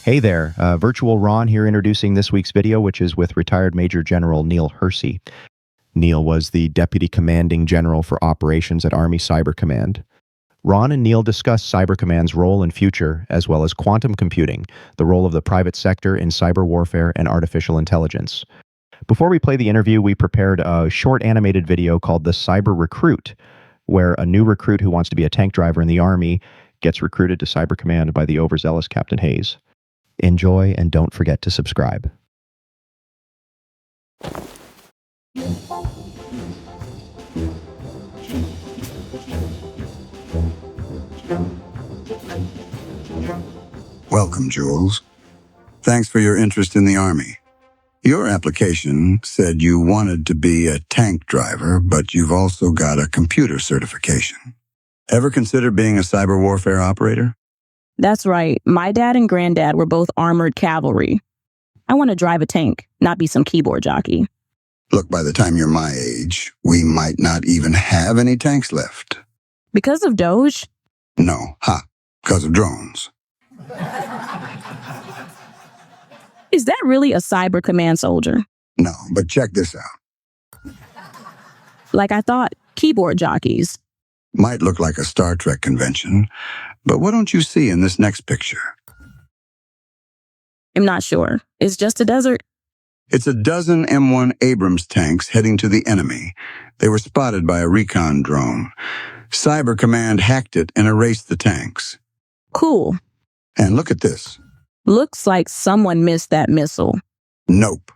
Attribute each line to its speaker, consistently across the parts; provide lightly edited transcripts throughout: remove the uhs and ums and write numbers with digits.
Speaker 1: Hey there, Virtual Ron here introducing this week's video, which is with retired Major General Neil Hersey. Neil was the Deputy Commanding General for Operations at Army Cyber Command. Ron and Neil discuss Cyber Command's role and future, as well as quantum computing, the role of the private sector in cyber warfare and artificial intelligence. Before we play the interview, we prepared a short animated video called The Cyber Recruit, where a new recruit who wants to be a tank driver in the Army gets recruited to Cyber Command by the overzealous Captain Hayes. Enjoy and don't forget to subscribe.
Speaker 2: Welcome, Jules. Thanks for your interest in the Army. Your application said you wanted to be a tank driver, but you've also got a computer certification. Ever consider being a cyber warfare operator?
Speaker 3: That's right. My dad and granddad were both armored cavalry. I want to drive a tank, not be some keyboard jockey.
Speaker 2: Look, by the time you're my age, we might not even have any tanks left.
Speaker 3: Because of Doge?
Speaker 2: No, because of drones.
Speaker 3: Is that really a Cyber Command soldier?
Speaker 2: No, but check this out.
Speaker 3: Like I thought, keyboard jockeys.
Speaker 2: Might look like a Star Trek convention, but what don't you see in this next picture?
Speaker 3: I'm not sure. It's just a desert.
Speaker 2: It's a dozen M1 Abrams tanks heading to the enemy. They were spotted by a recon drone. Cyber Command hacked it and erased the tanks.
Speaker 3: Cool.
Speaker 2: And look at this.
Speaker 3: Looks like someone missed that missile.
Speaker 2: Nope.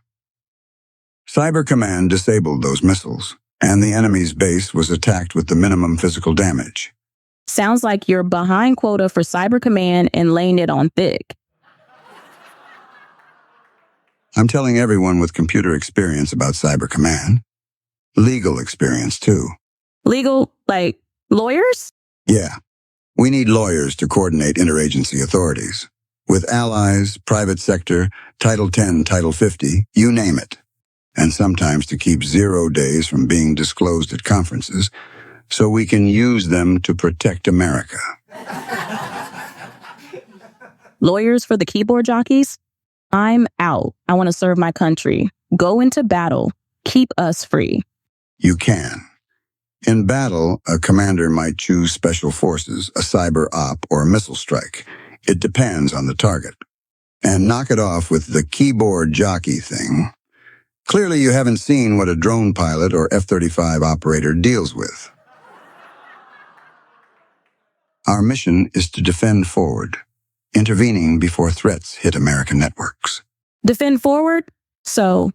Speaker 2: Cyber Command disabled those missiles, and the enemy's base was attacked with the minimum physical damage.
Speaker 3: Sounds like you're behind quota for Cyber Command and laying it on thick.
Speaker 2: I'm telling everyone with computer experience about Cyber Command. Legal experience, too.
Speaker 3: Legal, like lawyers?
Speaker 2: Yeah. We need lawyers to coordinate interagency authorities. With allies, private sector, Title 10, Title 50, you name it. And sometimes to keep 0 days from being disclosed at conferences, so we can use them to protect America.
Speaker 3: Lawyers for the keyboard jockeys? I'm out. I want to serve my country. Go into battle. Keep us free.
Speaker 2: You can. In battle, a commander might choose special forces, a cyber op, or a missile strike. It depends on the target. And knock it off with the keyboard jockey thing. Clearly, you haven't seen what a drone pilot or F-35 operator deals with. Our mission is to defend forward, intervening before threats hit American networks.
Speaker 3: Defend forward? So,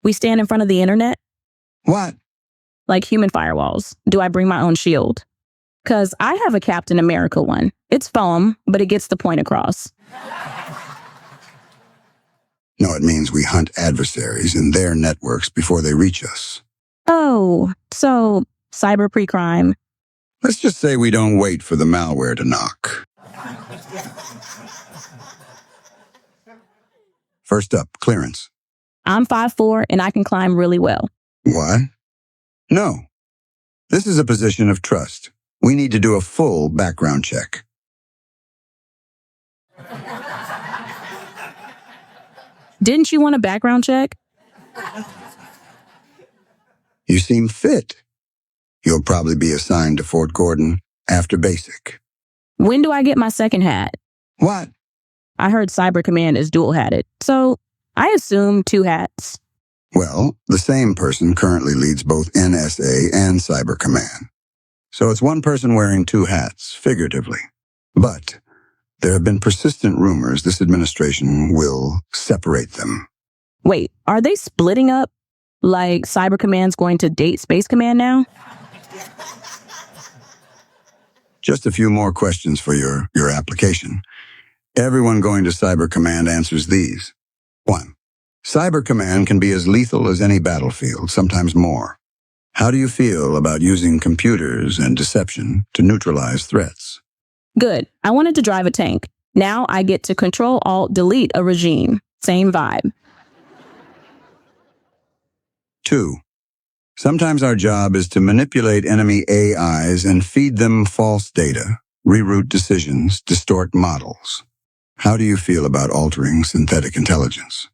Speaker 3: we stand in front of the internet?
Speaker 2: What?
Speaker 3: Like human firewalls. Do I bring my own shield? 'Cause I have a Captain America one. It's foam, but it gets the point across.
Speaker 2: No, it means we hunt adversaries in their networks before they reach us.
Speaker 3: Oh, so cyber pre-crime.
Speaker 2: Let's just say we don't wait for the malware to knock. First up, clearance.
Speaker 3: I'm 5'4" and I can climb really well.
Speaker 2: What? No. This is a position of trust. We need to do a full background check.
Speaker 3: Didn't you want a background check?
Speaker 2: You seem fit. You'll probably be assigned to Fort Gordon after basic.
Speaker 3: When do I get my second hat?
Speaker 2: What?
Speaker 3: I heard Cyber Command is dual-hatted, so I assume 2 hats.
Speaker 2: Well, the same person currently leads both NSA and Cyber Command. So it's one person wearing 2 hats, figuratively. But there have been persistent rumors this administration will separate them.
Speaker 3: Wait, are they splitting up? Like Cyber Command's going to date Space Command now?
Speaker 2: Just a few more questions for your application. Everyone going to Cyber Command answers these. 1. Cyber Command can be as lethal as any battlefield, sometimes more. How do you feel about using computers and deception to neutralize threats?
Speaker 3: Good. I wanted to drive a tank. Now I get to Control-Alt-Delete a regime. Same vibe.
Speaker 2: 2. Sometimes our job is to manipulate enemy AIs and feed them false data, reroute decisions, distort models. How do you feel about altering synthetic intelligence?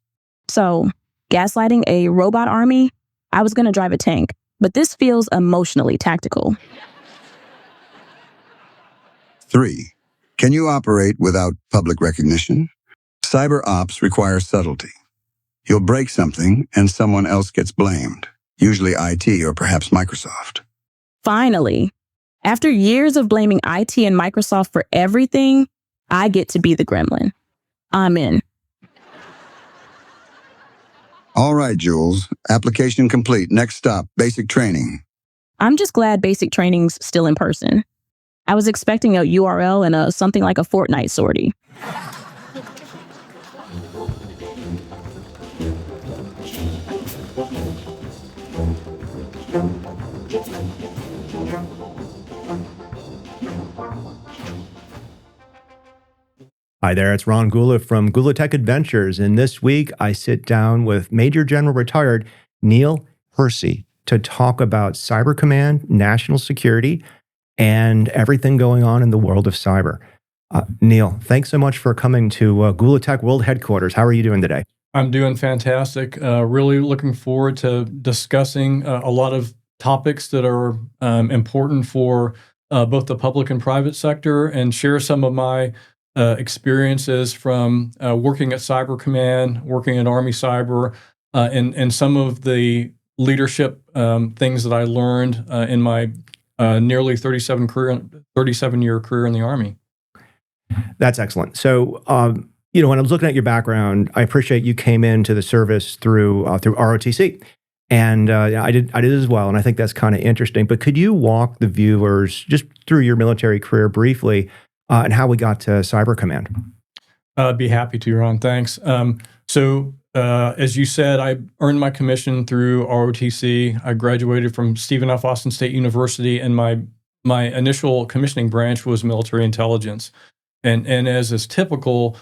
Speaker 3: So, gaslighting a robot army? I was going to drive a tank, but this feels emotionally tactical.
Speaker 2: 3. Can you operate without public recognition? Cyber ops require subtlety. You'll break something and someone else gets blamed, usually IT or perhaps Microsoft.
Speaker 3: Finally, after years of blaming IT and Microsoft for everything, I get to be the gremlin. I'm in.
Speaker 2: All right, Jules. Application complete. Next stop, basic training.
Speaker 3: I'm just glad basic training's still in person. I was expecting a URL and something like a Fortnite sortie.
Speaker 1: Hi there, it's Ron Gula from Gula Tech Adventures, and this week I sit down with Major General retired Neil Hersey to talk about Cyber Command, national security, and everything going on in the world of cyber. Neil, thanks so much for coming to Gula Tech World Headquarters. How are you doing today?
Speaker 4: I'm doing fantastic. Really looking forward to discussing a lot of topics that are important for both the public and private sector, and share some of my experiences from working at Cyber Command, working at Army Cyber, and some of the leadership things that I learned in my nearly 37-year career in the Army.
Speaker 1: That's excellent. So, when I was looking at your background, I appreciate you came into the service through ROTC, and I did as well, and I think that's kind of interesting. But could you walk the viewers just through your military career briefly, and how we got to Cyber Command?
Speaker 4: I'd be happy to, Ron. Thanks. As you said, I earned my commission through ROTC. I graduated from Stephen F. Austin State University, and my initial commissioning branch was military intelligence. And as is typical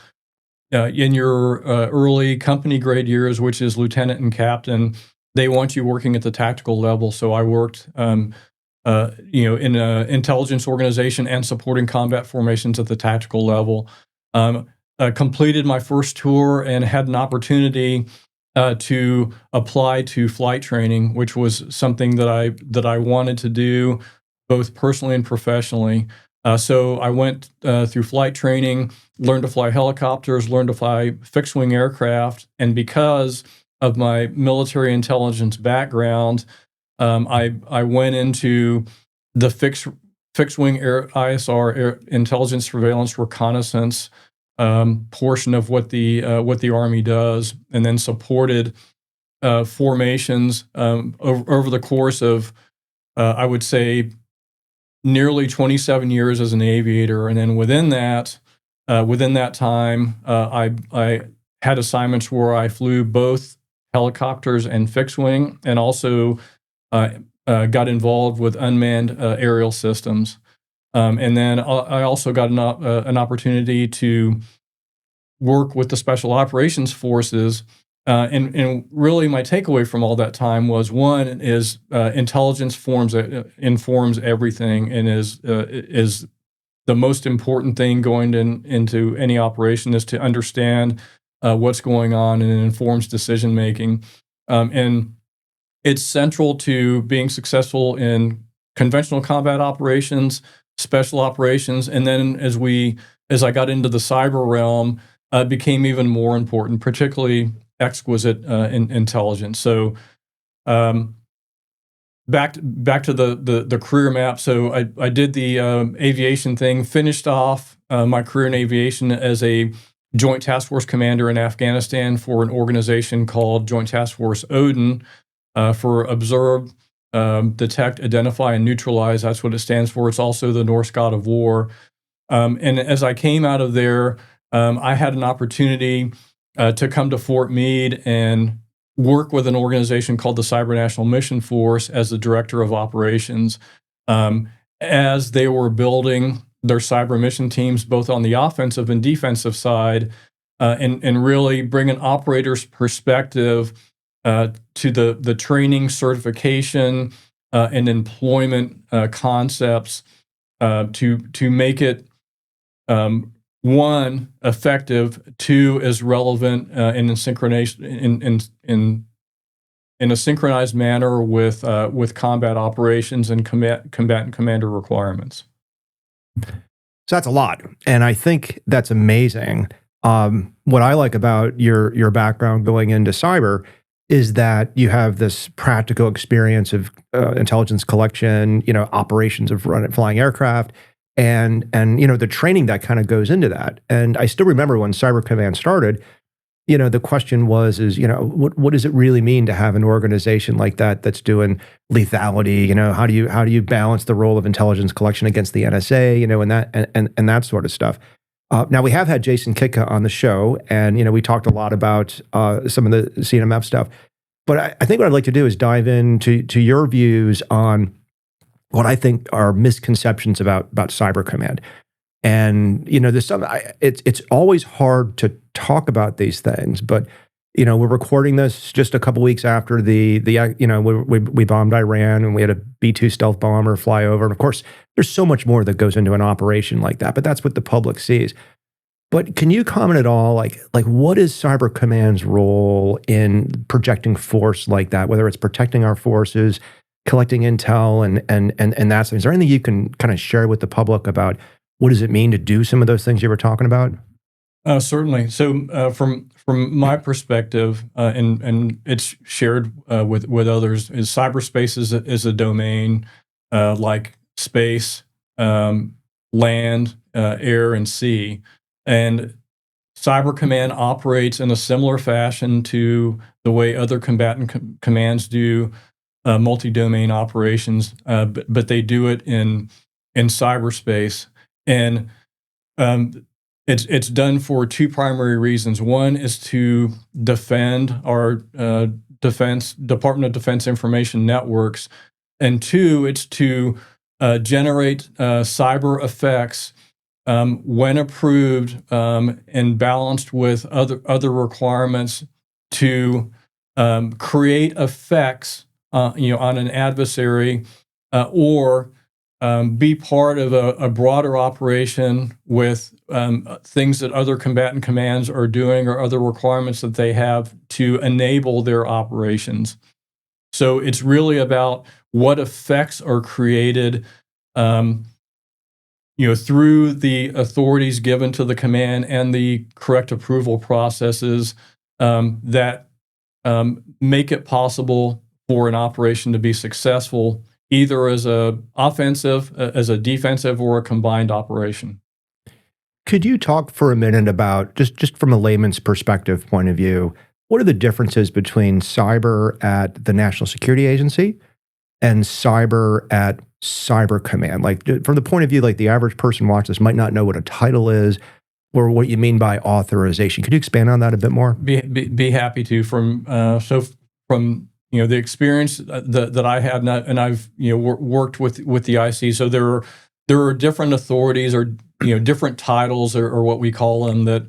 Speaker 4: in your early company grade years, which is lieutenant and captain, they want you working at the tactical level. So I worked in an intelligence organization and supporting combat formations at the tactical level. Completed my first tour and had an opportunity to apply to flight training, which was something that I wanted to do both personally and professionally. So I went through flight training, learned to fly helicopters, learned to fly fixed-wing aircraft, and because of my military intelligence background, I went into the fixed-wing ISR, intelligence, surveillance, reconnaissance portion of what the Army does, and then supported formations over the course of, I would say, nearly 27 years as an aviator. And then within that time, I had assignments where I flew both helicopters and fixed wing, and also got involved with unmanned aerial systems. And then I also got an opportunity to work with the Special Operations Forces. And really my takeaway from all that time was, one is intelligence informs everything, and is the most important thing going into any operation, is to understand what's going on, and it informs decision making. And it's central to being successful in conventional combat operations, special operations, and then as I got into the cyber realm, became even more important, particularly exquisite intelligence. So back to the career map. So I did the aviation thing, finished off my career in aviation as a Joint Task Force commander in Afghanistan for an organization called Joint Task Force Odin, for observe, detect, identify, and neutralize. That's what it stands for. It's also the Norse god of war. And as I came out of there, I had an opportunity to come to Fort Meade and work with an organization called the Cyber National Mission Force as the director of operations, as they were building their cyber mission teams, both on the offensive and defensive side, and really bring an operator's perspective to the training, certification, and employment concepts to make it one, effective; two, is relevant in a synchronized manner with combat operations and combatant commander requirements.
Speaker 5: So that's a lot, and I think that's amazing. What I like about your background going into cyber is that you have this practical experience of intelligence collection, operations of flying aircraft, and the training that kind of goes into that. And I still remember when Cyber Command started. The question is what does it really mean to have an organization like that that's doing lethality? How do you balance the role of intelligence collection against the NSA? And that sort of stuff. Now we have had Jason Kitka on the show, and we talked a lot about some of the CNMF stuff. But I think what I'd like to do is dive into your views on what I think are misconceptions about Cyber Command. And there's some. It's always hard to talk about these things, but we're recording this just a couple weeks after we bombed Iran, and we had a B-2 stealth bomber fly over. And of course, there's so much more that goes into an operation like that, but that's what the public sees. But can you comment at all, like what is Cyber Command's role in projecting force like that? Whether it's protecting our forces, collecting intel, and that. Is there anything you can kind of share with the public about what does it mean to do some of those things you were talking about?
Speaker 4: Certainly. So, from my perspective, and it's shared with others, is cyberspace is a domain like space, land, air, and sea, and Cyber Command operates in a similar fashion to the way other combatant commands do multi-domain operations, but they do it in cyberspace. And it's done for two primary reasons. One is to defend our Department of Defense information networks, and two, it's to generate cyber effects when approved and balanced with other requirements to create effects on an adversary or be part of a broader operation with things that other combatant commands are doing or other requirements that they have to enable their operations. So it's really about what effects are created through the authorities given to the command and the correct approval processes that make it possible for an operation to be successful, either as a offensive, as a defensive, or a combined operation.
Speaker 5: Could you talk for a minute about, just from a layman's perspective point of view, what are the differences between cyber at the National Security Agency and cyber at Cyber Command? Like, from the point of view, like the average person watching this might not know what a title is or what you mean by authorization. Could you expand on that a bit more?
Speaker 4: Be happy to. From the experience that I have, and I've worked with the IC. So there are different authorities or different titles or what we call them that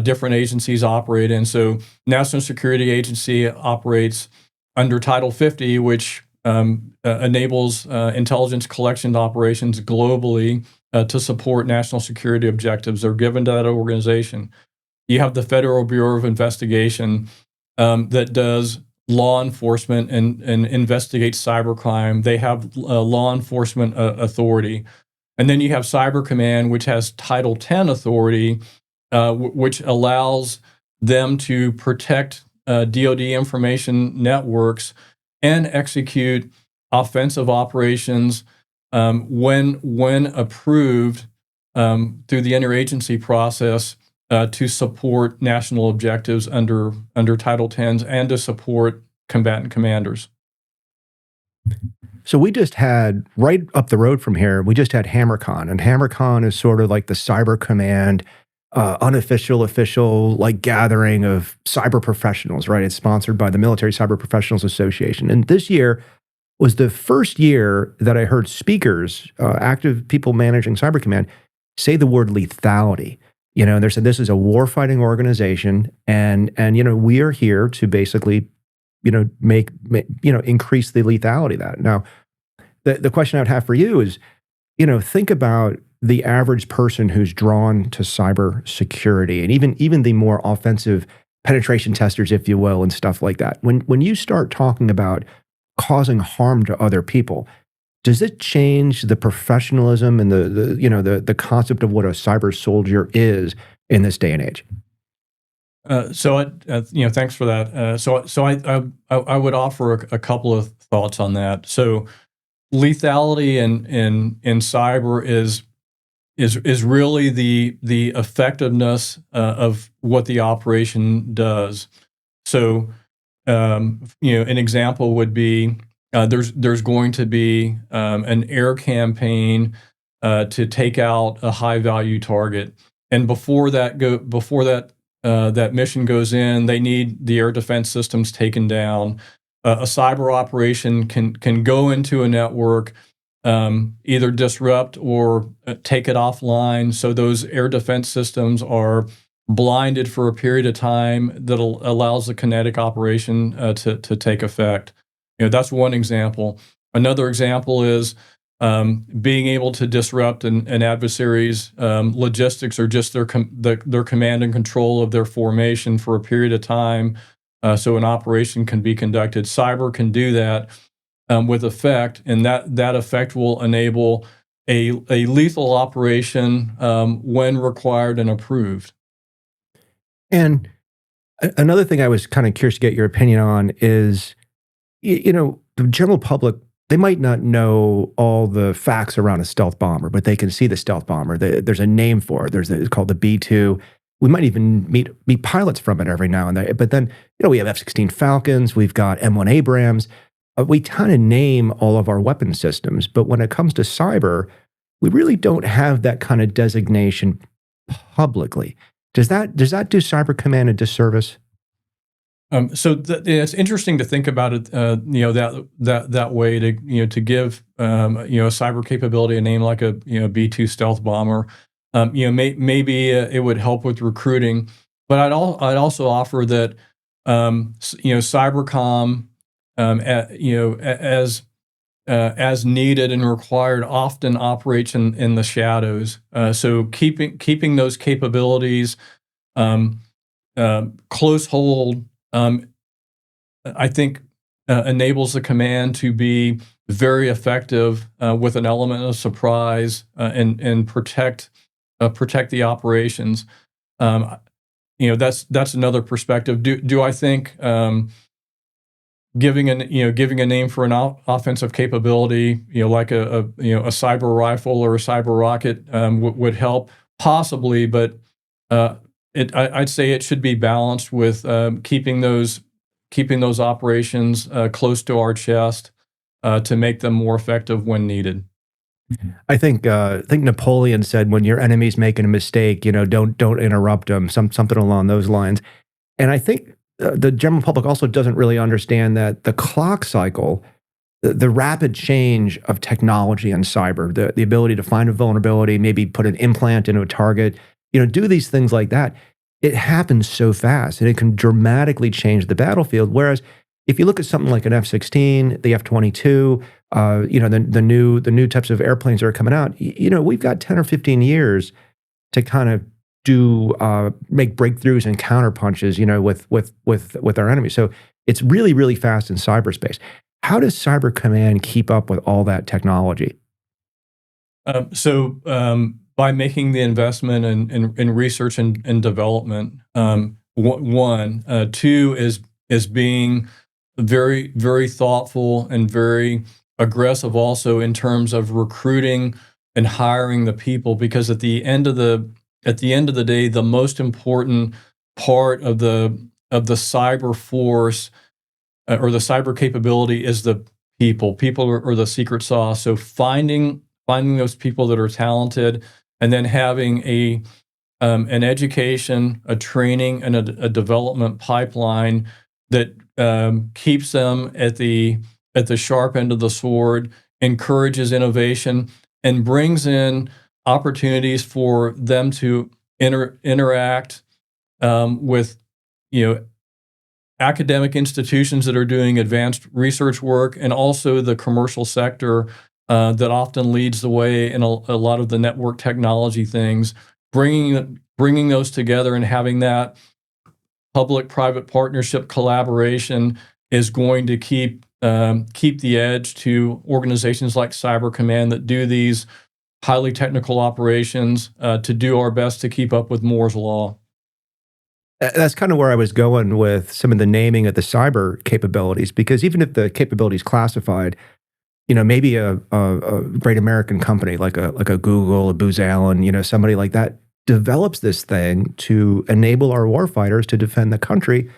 Speaker 4: different agencies operate in. So National Security Agency operates under Title 50, which enables intelligence collection operations globally to support national security objectives. They're given to that organization. You have the Federal Bureau of Investigation that does law enforcement and investigates cybercrime. They have law enforcement authority. And then you have Cyber Command, which has Title 10 authority, which allows them to protect DoD information networks and execute offensive operations when approved through the interagency process to support national objectives under Title 10s and to support combatant commanders.
Speaker 5: So we just had, right up the road from here, we just had HammerCon, and HammerCon is sort of like the Cyber Command unofficial, official, like gathering of cyber professionals, right? It's sponsored by the Military Cyber Professionals Association. And this year was the first year that I heard speakers, active people managing Cyber Command, say the word lethality. And they said, this is a warfighting organization, and we are here to basically, make increase the lethality of that. Now, the question I would have for you is, think about the average person who's drawn to cybersecurity and even the more offensive penetration testers, if you will, and stuff like that. When you start talking about causing harm to other people, does it change the professionalism and the concept of what a cyber soldier is in this day and age?
Speaker 4: Thanks for that. I would offer a couple of thoughts on that. So, lethality in cyber is really the effectiveness of what the operation does. So, an example would be there's going to be an air campaign to take out a high value target, and before that mission goes in, they need the air defense systems taken down. A cyber operation can go into a network, either disrupt or take it offline, so those air defense systems are blinded for a period of time that allows the kinetic operation to take effect. That's one example. Another example is being able to disrupt an adversary's logistics or just their command and control of their formation for a period of time, so an operation can be conducted. Cyber can do that with effect, and that effect will enable a lethal operation when required and approved.
Speaker 5: And another thing I was kind of curious to get your opinion on is, the general public, they might not know all the facts around a stealth bomber, but they can see the stealth bomber. There's a name for it. It's called the B-2. We might even meet pilots from it every now and then. But then, we have F-16 Falcons. We've got M1 Abrams. We kind of name all of our weapon systems. But when it comes to cyber, we really don't have that kind of designation publicly. Does that do Cyber Command a disservice?
Speaker 4: It's interesting to think about it, that way to give a cyber capability a name like a B-2 stealth bomber. Maybe it would help with recruiting, but I'd also offer that cybercom as needed and required often operates in the shadows. So keeping those capabilities close hold, I think enables the command to be very effective with an element of surprise and protect the operations. That's another perspective. Do I think giving a name for an offensive capability, like a cyber rifle or a cyber rocket would help? Possibly, but I'd say it should be balanced with keeping those operations close to our chest to make them more effective when needed.
Speaker 5: I think Napoleon said, "When your enemy's making a mistake, don't interrupt them." Something along those lines. And I think the general public also doesn't really understand that the clock cycle, the rapid change of technology and cyber, the ability to find a vulnerability, maybe put an implant into a target, do these things like that. It happens so fast, and it can dramatically change the battlefield. Whereas if you look at something like an F-16, the F-22, the new types of airplanes that are coming out, we've got 10 or 15 years to kind of make breakthroughs and counterpunches, with our enemies. So it's really, really fast in cyberspace. How does Cyber Command keep up with all that technology?
Speaker 4: By making the investment in research and development, one. Two is being very, very thoughtful and very aggressive also in terms of recruiting and hiring the people, because at the end of the day, the most important part of the cyber force or the cyber capability is the people. People are the secret sauce. So finding those people that are talented, and then having an education, a training, and a development pipeline that keeps them at the sharp end of the sword, encourages innovation, and brings in opportunities for them to interact with academic institutions that are doing advanced research work, and also the commercial sector that often leads the way in a lot of the network technology things. Bringing those together and having that public-private partnership collaboration is going to keep the edge to organizations like Cyber Command that do these highly technical operations to do our best to keep up with Moore's Law.
Speaker 5: That's kind of where I was going with some of the naming of the cyber capabilities, because even if the capability is classified, maybe a great American company like a Google, a Booz Allen, somebody like that develops this thing to enable our warfighters to defend the country.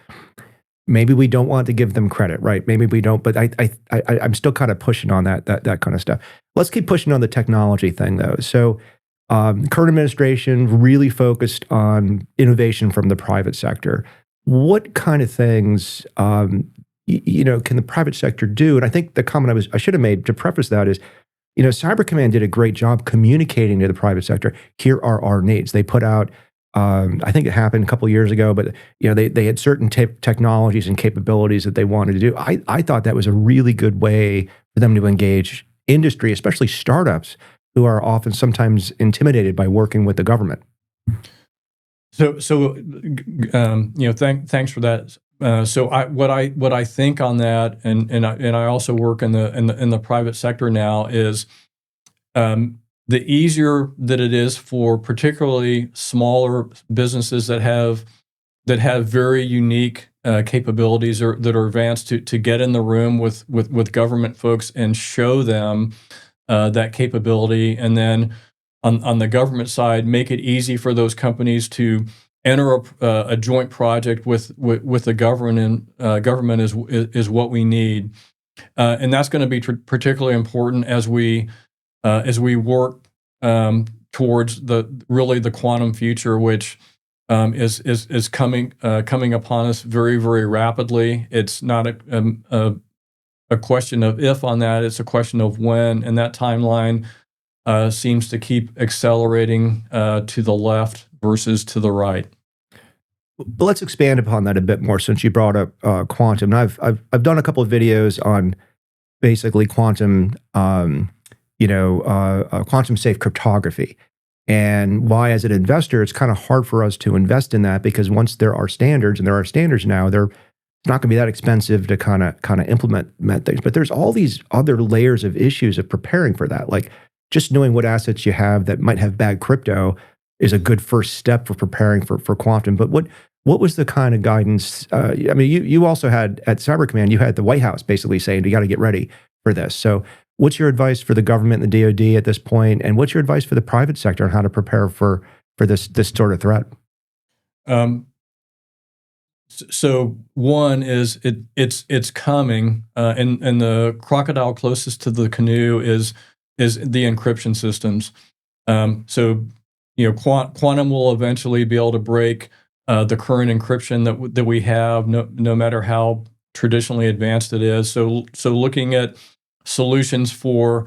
Speaker 5: Maybe we don't want to give them credit, right? Maybe we don't, but I'm still kind of pushing on that kind of stuff. Let's keep pushing on the technology thing, though. So, current administration really focused on innovation from the private sector. What kind of things, can the private sector do? And I think the comment I should have made to preface that is, Cyber Command did a great job communicating to the private sector. Here are our needs. They put out. I think it happened a couple of years ago, but they had certain technologies and capabilities that they wanted to do. I thought that was a really good way for them to engage industry, especially startups who are often sometimes intimidated by working with the government.
Speaker 4: Thanks for that. What I think on that, and I also work in the private sector now, is the easier that it is for particularly smaller businesses that have very unique capabilities or that are advanced to get in the room with government folks and show them that capability, and then on the government side, make it easy for those companies to enter a joint project with the government. And government is what we need, and that's going to be particularly important as we work towards the quantum future, which is coming upon us very, very rapidly. It's not a question of if on that; it's a question of when, and that timeline seems to keep accelerating to the left versus to the right.
Speaker 5: But let's expand upon that a bit more, since you brought up quantum. And I've done a couple of videos on basically quantum. Quantum safe cryptography, and why, as an investor, it's kind of hard for us to invest in that, because once there are standards, and there are standards now, it's not going to be that expensive to kind of implement things. But there's all these other layers of issues of preparing for that. Like, just knowing what assets you have that might have bad crypto is a good first step for preparing for quantum. But what was the kind of guidance? You also had at Cyber Command, you had the White House basically saying you got to get ready for this. So, what's your advice for the government and the DoD at this point, and what's your advice for the private sector on how to prepare for this sort of threat?
Speaker 4: So one is it's coming, and the crocodile closest to the canoe is the encryption systems. Quantum will eventually be able to break the current encryption that we have, no matter how traditionally advanced it is. So looking at solutions for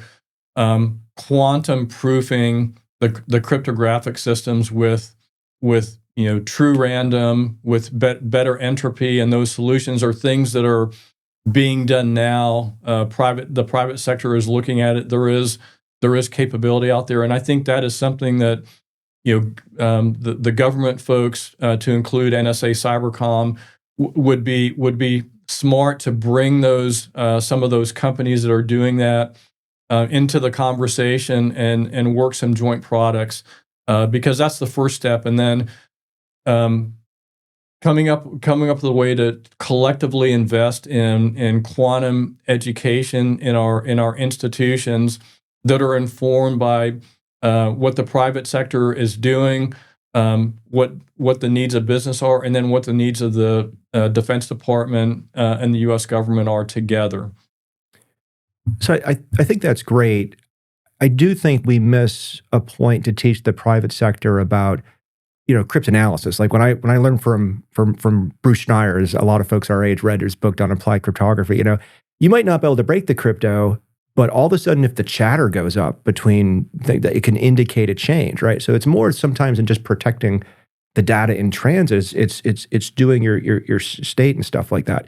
Speaker 4: quantum proofing the cryptographic systems with true random, with better entropy, and those solutions are things that are being done now. The private sector is looking at it. There is capability out there, and I think that is something that the government folks, to include NSA Cybercom, would be smart to bring those some of those companies that are doing that into the conversation and work some joint products, because that's the first step, and then coming up with a way to collectively invest in quantum education in our institutions that are informed by what the private sector is doing, what the needs of business are, and then what the needs of the Defense Department and the U.S. government are together.
Speaker 5: So I think that's great. I do think we miss a point to teach the private sector about cryptanalysis. Like when I learned from Bruce Schneier, as a lot of folks our age read his book on applied cryptography, you might not be able to break the crypto, but all of a sudden, if the chatter goes up between, it can indicate a change, right? So it's more sometimes than just protecting the data in transit. It's doing your state and stuff like that.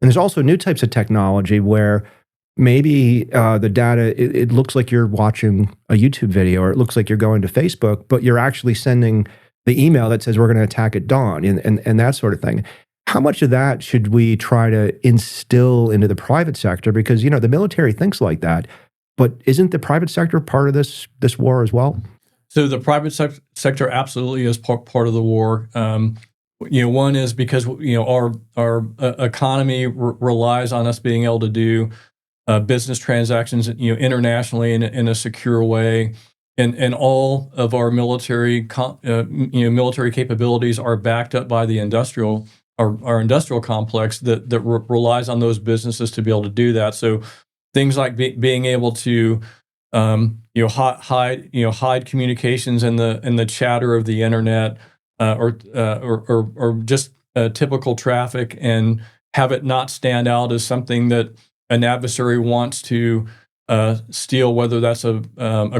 Speaker 5: And there's also new types of technology where maybe the data, it looks like you're watching a YouTube video, or it looks like you're going to Facebook, but you're actually sending the email that says we're going to attack at dawn, and that sort of thing. How much of that should we try to instill into the private sector? Because, the military thinks like that, but isn't the private sector part of this war as well?
Speaker 4: So the private sector absolutely is part of the war. One is because our economy relies on us being able to do business transactions internationally in a secure way, and all of our military military capabilities are backed up by the our industrial complex that relies on those businesses to be able to do that. So things like being able to hide communications in the chatter of the internet, or just typical traffic, and have it not stand out as something that an adversary wants to steal, whether that's a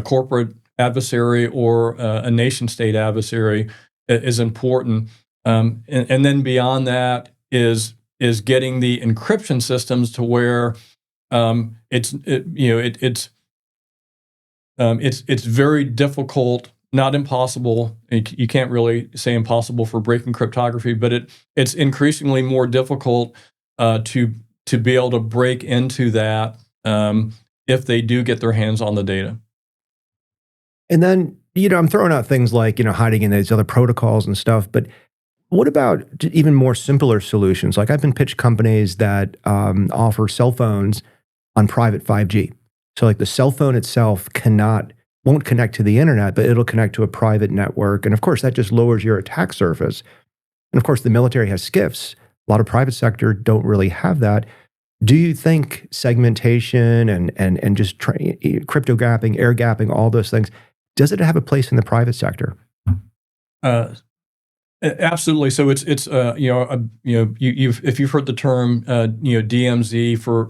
Speaker 4: corporate adversary or a nation state adversary, is important. And then beyond that is getting the encryption systems to where it's very difficult, not impossible. You can't really say impossible for breaking cryptography, but it's increasingly more difficult to be able to break into that if they do get their hands on the data.
Speaker 5: And then, I'm throwing out things like, hiding in these other protocols and stuff, but what about even more simpler solutions? Like, I've been pitched companies that offer cell phones on private 5G. So like the cell phone itself won't connect to the internet, but it'll connect to a private network. And of course, that just lowers your attack surface. And of course, the military has SCIFs. A lot of private sector don't really have that. Do you think segmentation and just crypto gapping, air gapping, all those things, does it have a place in the private sector?
Speaker 4: Absolutely. So it's if you've heard the term DMZ for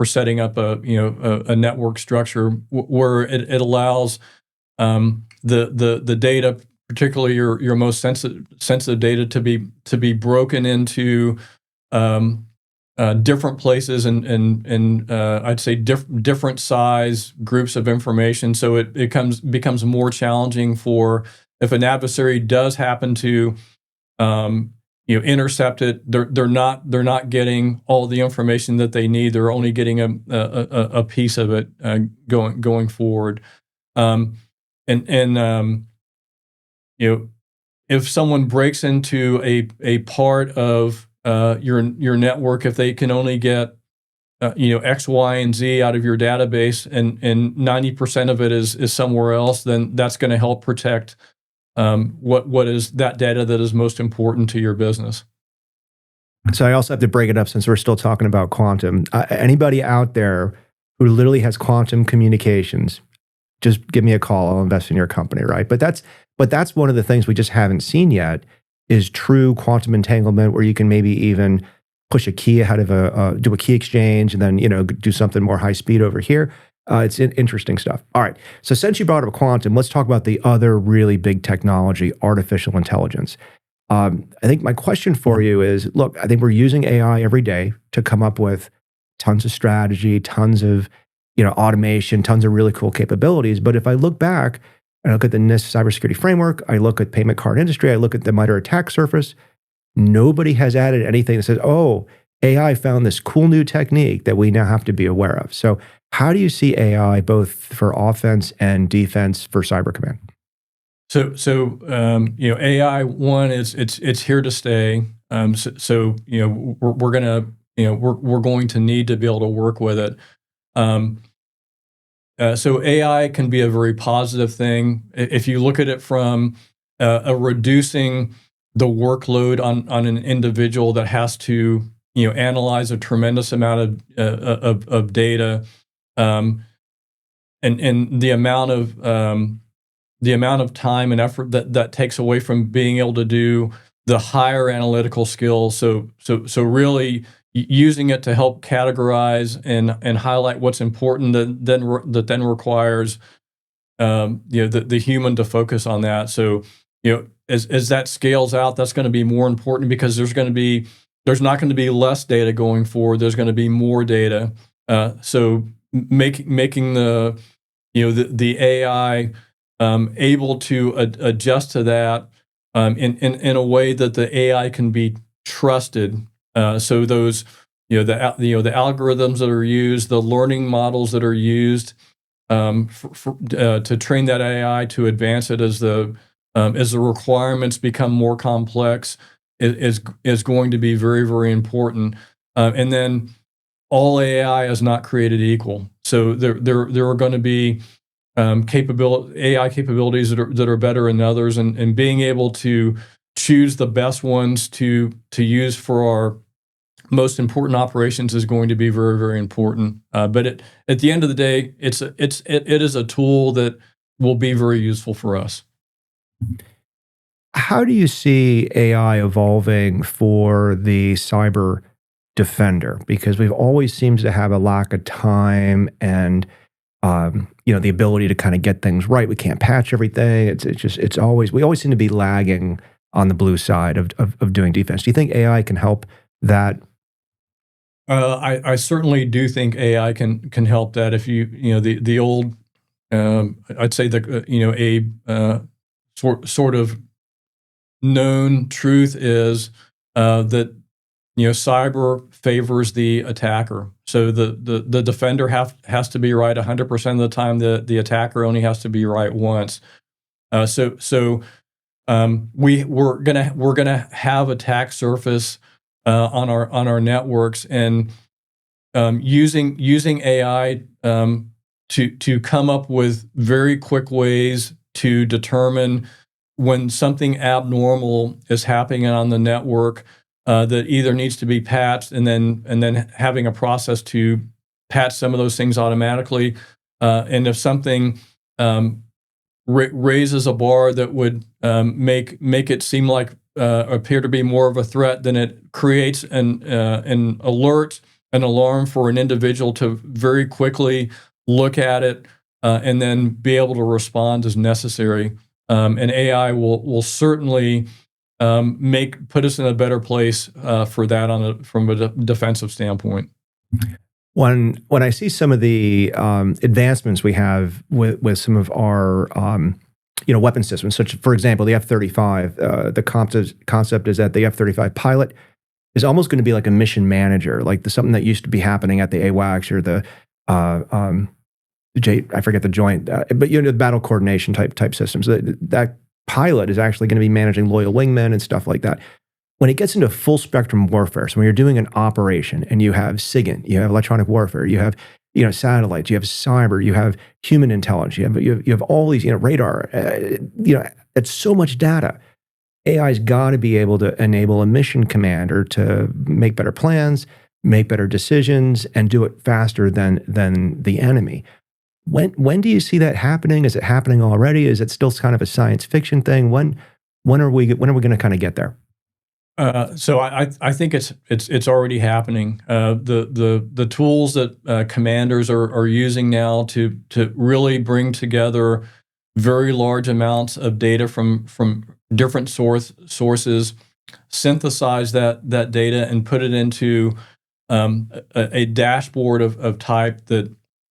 Speaker 4: setting up a network structure where it allows the data, particularly your most sensitive data, to be broken into different places and I'd say different size groups of information. So it becomes more challenging for, if an adversary does happen to intercept it, they're not getting all the information that they need. They're only getting a piece of it going forward. If someone breaks into a part of your network, if they can only get X, Y, and Z out of your database, and 90% of it is somewhere else, then that's going to help protect what is that data that is most important to your business.
Speaker 5: So I also have to break it up, since we're still talking about quantum. Anybody out there who literally has quantum communications, just give me a call. I'll invest in your company, right? But that's one of the things we just haven't seen yet, is true quantum entanglement, where you can maybe even push a key ahead of do a key exchange, and then do something more high speed over here. It's interesting stuff. All right. So since you brought up quantum, let's talk about the other really big technology, artificial intelligence. I think my question for you is, look, I think we're using AI every day to come up with tons of strategy, tons of automation, tons of really cool capabilities. But if I look back and I look at the NIST cybersecurity framework, I look at payment card industry, I look at the MITRE attack surface, nobody has added anything that says, oh, AI found this cool new technique that we now have to be aware of. So how do you see AI both for offense and defense for Cyber Command?
Speaker 4: So AI, one, it's here to stay. We're going to need to be able to work with it. So AI can be a very positive thing if you look at it from reducing the workload on an individual that has to analyze a tremendous amount of data, and the amount of time and effort that takes away from being able to do the higher analytical skills. So really using it to help categorize and highlight what's important, that then requires the human to focus on that. So as that scales out, that's going to be more important, because there's not going to be less data going forward. There's going to be more data. So making the AI able to adjust to that in a way that the AI can be trusted. So those the algorithms that are used, the learning models that are used to train that AI to advance it as the requirements become more complex is going to be very, very important. And then all AI is not created equal. So there are going to be AI capabilities that are better than others, and being able to choose the best ones to use for our most important operations is going to be very, very important. But at the end of the day, it is a tool that will be very useful for us.
Speaker 5: How do you see AI evolving for the cyber defender? Because we've always seemed to have a lack of time and the ability to kind of get things right. We can't patch everything. We always seem to be lagging on the blue side of doing defense. Do you think AI can help that?
Speaker 4: I certainly do think AI can help that. If the old, I'd say a sort of known truth is that cyber favors the attacker. So the defender has to be right 100% of the time. The attacker only has to be right once. So we're gonna have attack surface on our networks, and using AI to come up with very quick ways to determine when something abnormal is happening on the network that either needs to be patched, and then having a process to patch some of those things automatically, and if something raises a bar that would make it seem like appear to be more of a threat, then it creates an alert, an alarm for an individual to very quickly look at it and then be able to respond as necessary. And AI will certainly put us in a better place for that from a defensive standpoint.
Speaker 5: When I see some of the advancements we have with some of our weapon systems, such for example the F-35, the concept is that the F-35 pilot is almost going to be like a mission manager, like something that used to be happening at the AWACS or the I forget the joint, but the battle coordination type systems. That pilot is actually going to be managing loyal wingmen and stuff like that. When it gets into full spectrum warfare, so when you're doing an operation and you have SIGINT, you have electronic warfare, you have satellites, you have cyber, you have human intelligence, you have all these radar, it's so much data. AI's got to be able to enable a mission commander to make better plans, make better decisions, and do it faster than the enemy. When do you see that happening? Is it happening already? Is it still kind of a science fiction thing? When are we going to kind of get there?
Speaker 4: So I think it's already happening. The tools that commanders are using now to really bring together very large amounts of data from different sources, synthesize that data and put it into a dashboard of type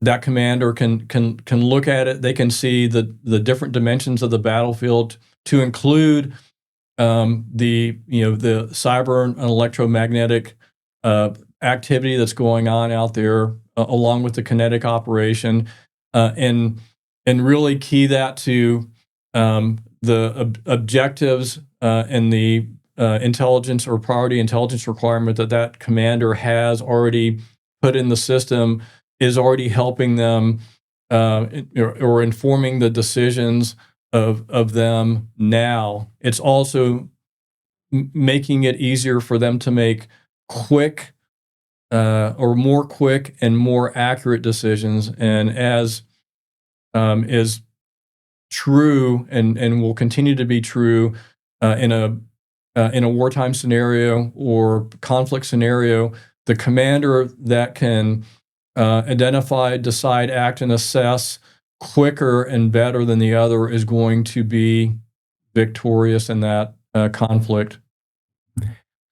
Speaker 4: that commander can look at it. They can see the different dimensions of the battlefield, to include the cyber and electromagnetic activity that's going on out there, along with the kinetic operation, and really key that to the objectives and the intelligence or priority intelligence requirement that commander has already put in the system, is already helping them or informing the decisions of them now. It's also making it easier for them to make quick or more quick and more accurate decisions. And as is true and will continue to be true in a wartime scenario or conflict scenario, the commander that can identify, decide, act, and assess quicker and better than the other is going to be victorious in that conflict.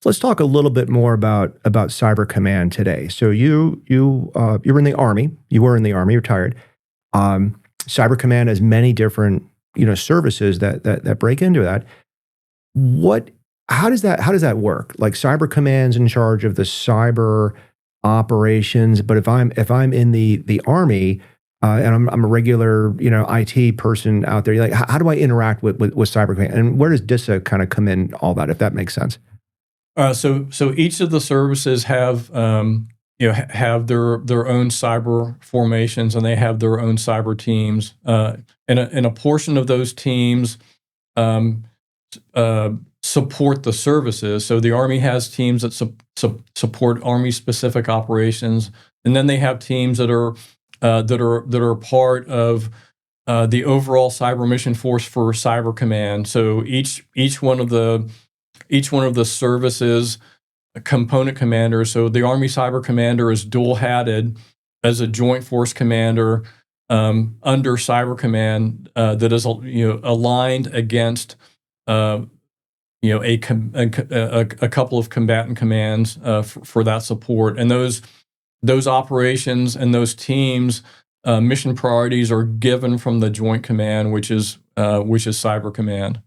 Speaker 5: let's talk a little bit more about Cyber Command today. So you're in the Army. You were in the Army. Retired. Cyber Command has many different services that break into that. How does that work? Like Cyber Command's in charge of the cyber operations, but if I'm in the Army and I'm a regular IT person out there, like how do I interact with Cyber Command, and where does DISA kind of come in all that, if that makes sense?
Speaker 4: So each of the services have have their own cyber formations, and they have their own cyber teams. And a portion of those teams support the services. So the Army has teams that support Army specific operations, and then they have teams that are part of the overall cyber mission force for Cyber Command. So each one of the services component commanders. So the Army Cyber Commander is dual-hatted as a Joint Force Commander under Cyber Command that is aligned against a couple of combatant commands for that support. And those operations and those teams mission priorities are given from the Joint Command, which is Cyber Command.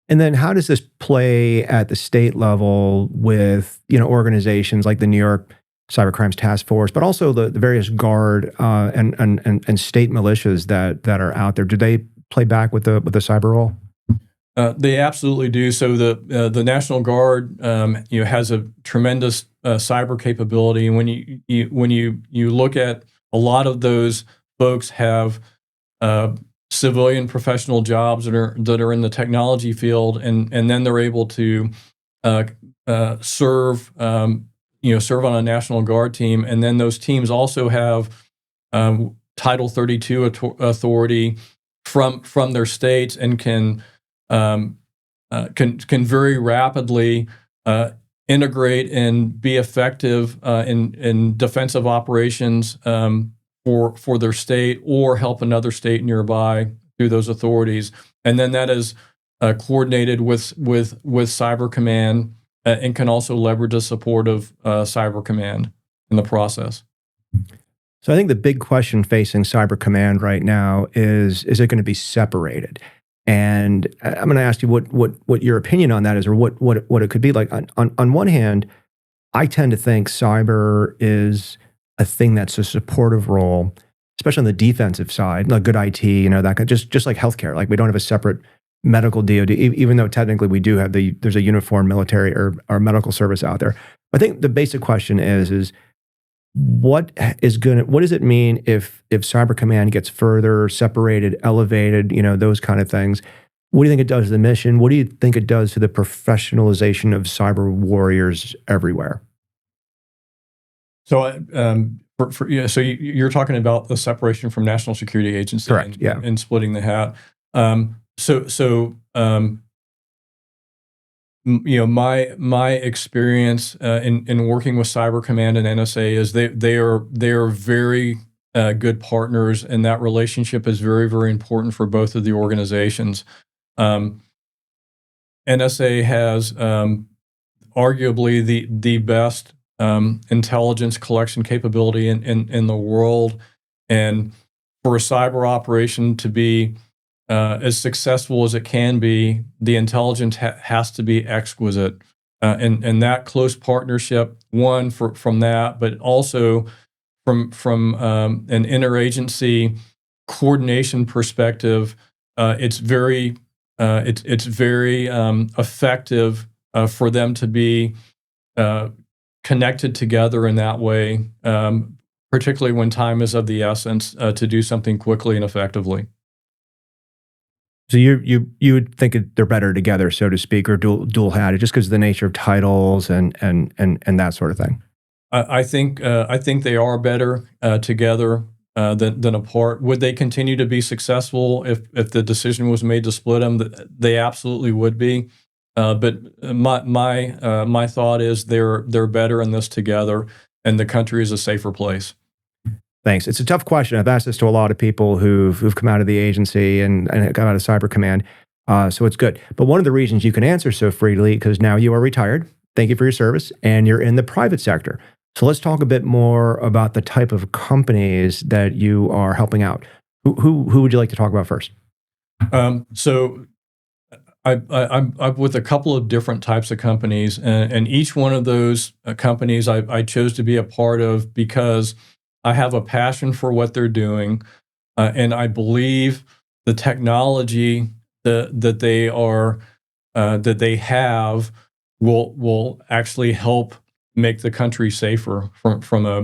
Speaker 5: And then how does this play at the state level with organizations like the New York Cybercrimes Task Force, but also the various Guard and state militias that are out there? Do they play back with the cyber role?
Speaker 4: They absolutely do. So the National Guard has a tremendous cyber capability. And when you look at a lot of those folks have civilian professional jobs that are in the technology field, and then they're able to serve on a National Guard team, and then those teams also have Title 32 authority from their states, and can very rapidly integrate and be effective in defensive operations for their state, or help another state nearby through those authorities. And then that is coordinated with Cyber Command, and can also leverage the support of Cyber Command in the process.
Speaker 5: So I think the big question facing Cyber Command right now is it going to be separated? And I'm going to ask you what your opinion on that is, or what it could be like. On one hand, I tend to think cyber is a thing that's a supportive role, especially on the defensive side, like good IT, that just like healthcare. Like we don't have a separate medical DoD, even though technically we do have there's a uniform military or medical service out there. I think the basic question is what does it mean if Cyber Command gets further separated, elevated, those kind of things? What do you think it does to the mission? What do you think it does to the professionalization of cyber warriors everywhere?
Speaker 4: So, so you're talking about the separation from National Security Agency,
Speaker 5: correct?
Speaker 4: And splitting the hat. My experience in working with Cyber Command and NSA is they are very good partners, and that relationship is very, very important for both of the organizations. NSA has arguably the best intelligence collection capability in the world, and for a cyber operation to be as successful as it can be, the intelligence has to be exquisite, and that close partnership, from that, but also from an interagency coordination perspective, it's very effective for them to be connected together in that way, particularly when time is of the essence to do something quickly and effectively.
Speaker 5: So you would think they're better together, so to speak, or dual-hatted, just because of the nature of titles and that sort of thing.
Speaker 4: I think they are better together than apart. Would they continue to be successful if the decision was made to split them? They absolutely would be. But my thought is they're better in this together, and the country is a safer place.
Speaker 5: Thanks. It's a tough question. I've asked this to a lot of people who've come out of the agency and come out of Cyber Command, so it's good. But one of the reasons you can answer so freely, because now you are retired, Thank you for your service. And you're in the private sector. So let's talk a bit more about the type of companies that you are helping out. Who would you like to talk about first?
Speaker 4: So I'm with a couple of different types of companies, and each one of those companies I chose to be a part of because I have a passion for what they're doing, and I believe the technology that they have will actually help make the country safer from a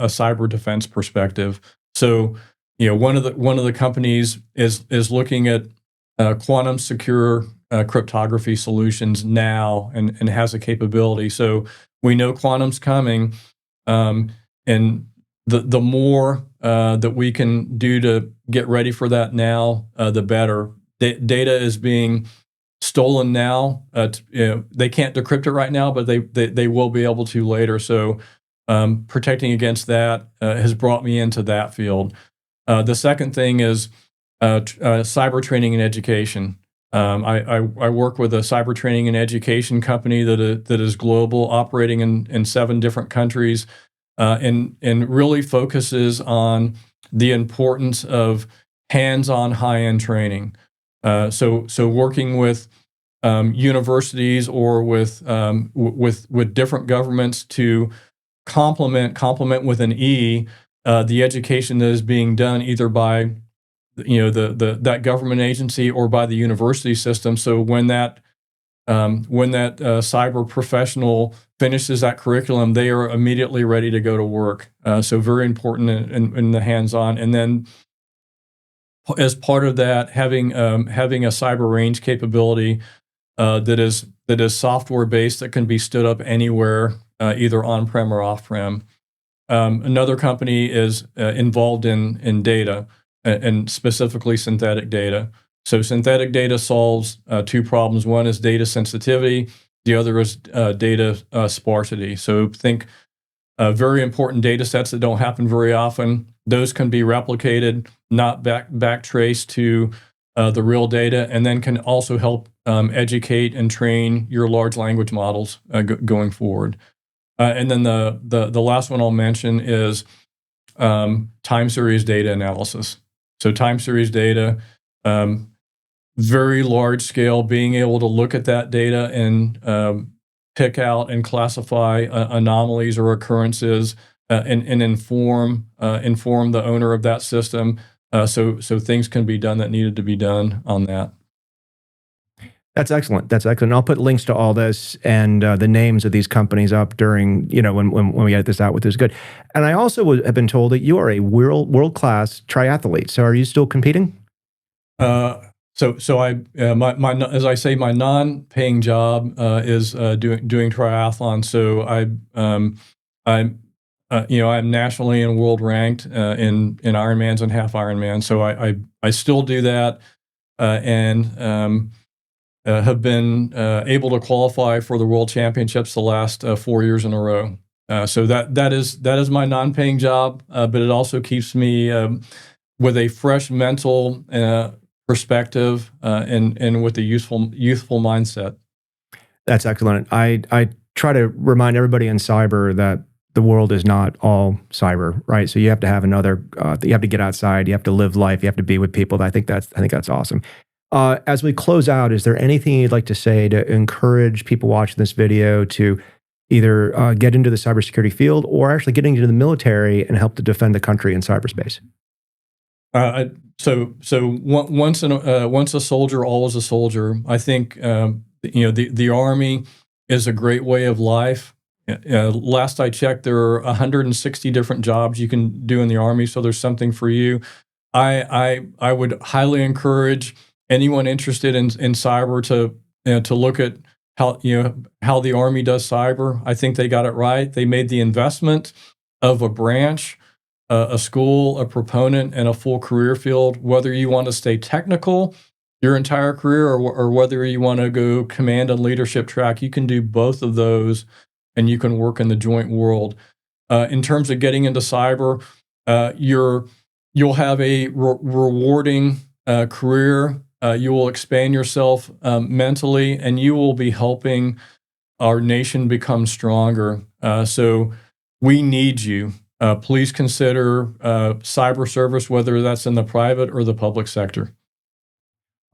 Speaker 4: cyber defense perspective. So, one of the companies is looking at quantum secure cryptography solutions now and has a capability. So we know quantum's coming, and the more that we can do to get ready for that now, the better. Data is being stolen now. They can't decrypt it right now, but they will be able to later. So protecting against that has brought me into that field. The second thing is cyber training and education. I work with a cyber training and education company that is global, operating in 7 different countries, and really focuses on the importance of hands-on high-end training. So working with universities or with different governments to complement with an E, the education that is being done either by that government agency or by the university system. So when that cyber professional finishes that curriculum, they are immediately ready to go to work. So very important in the hands-on. And then as part of that, having a cyber range capability that is software-based that can be stood up anywhere, either on-prem or off-prem. Another company is involved in data, and specifically synthetic data. So synthetic data solves 2 problems. One is data sensitivity. The other is data sparsity. So think very important data sets that don't happen very often. Those can be replicated, not back traced to the real data, and then can also help educate and train your large language models going forward. And then the last one I'll mention is time series data analysis. So time series data, very large scale, being able to look at that data and pick out and classify anomalies or occurrences and inform the owner of that system, so things can be done that needed to be done on that.
Speaker 5: That's excellent. That's excellent. I'll put links to all this and the names of these companies up during, when we get this out, which is good. And I also have been told that you are a world-class triathlete. So are you still competing?
Speaker 4: So I as I say, my non-paying job is doing triathlon. So I'm nationally and world ranked in Ironmans and half Ironman. So I still do that and have been able to qualify for the World Championships the last 4 years in a row. So that is my non-paying job, but it also keeps me with a fresh mental perspective and with a youthful mindset.
Speaker 5: That's excellent. I try to remind everybody in cyber that the world is not all cyber, right? So you have to have you have to get outside, you have to live life, you have to be with people. I think that's awesome. As we close out, is there anything you'd like to say to encourage people watching this video to either get into the cybersecurity field or actually getting into the military and help to defend the country in cyberspace?
Speaker 4: So once a soldier, always a soldier. I think the Army is a great way of life. Last I checked, there are 160 different jobs you can do in the Army, so there's something for you. I would highly encourage anyone interested in cyber to look at how the Army does cyber. I think they got it right. They made the investment of a branch, a school, a proponent, and a full career field. Whether you want to stay technical your entire career or whether you want to go command and leadership track, you can do both of those, and you can work in the joint world. In terms of getting into cyber, you'll have a rewarding career. You will expand yourself mentally, and you will be helping our nation becomes stronger. So we need you. Please consider cyber service, whether that's in the private or the public sector.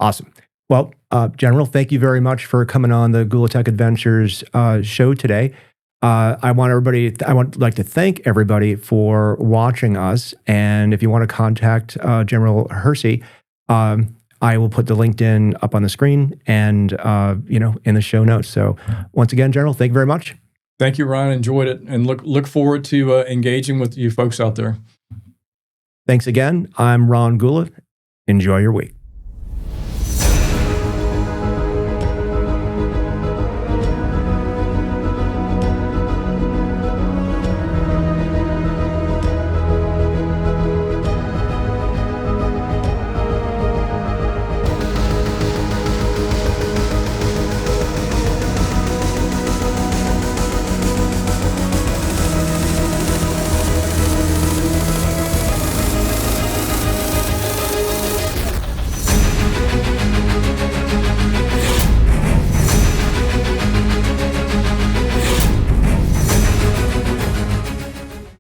Speaker 5: Awesome. Well, General, thank you very much for coming on the Gula Tech Adventures show today. I would like to thank everybody for watching us. And if you want to contact General Hersey, I will put the LinkedIn up on the screen and in the show notes. So once again, General, thank you very much.
Speaker 4: Thank you, Ron. Enjoyed it, and look forward to engaging with you folks out there.
Speaker 5: Thanks again. I'm Ron Gula. Enjoy your week.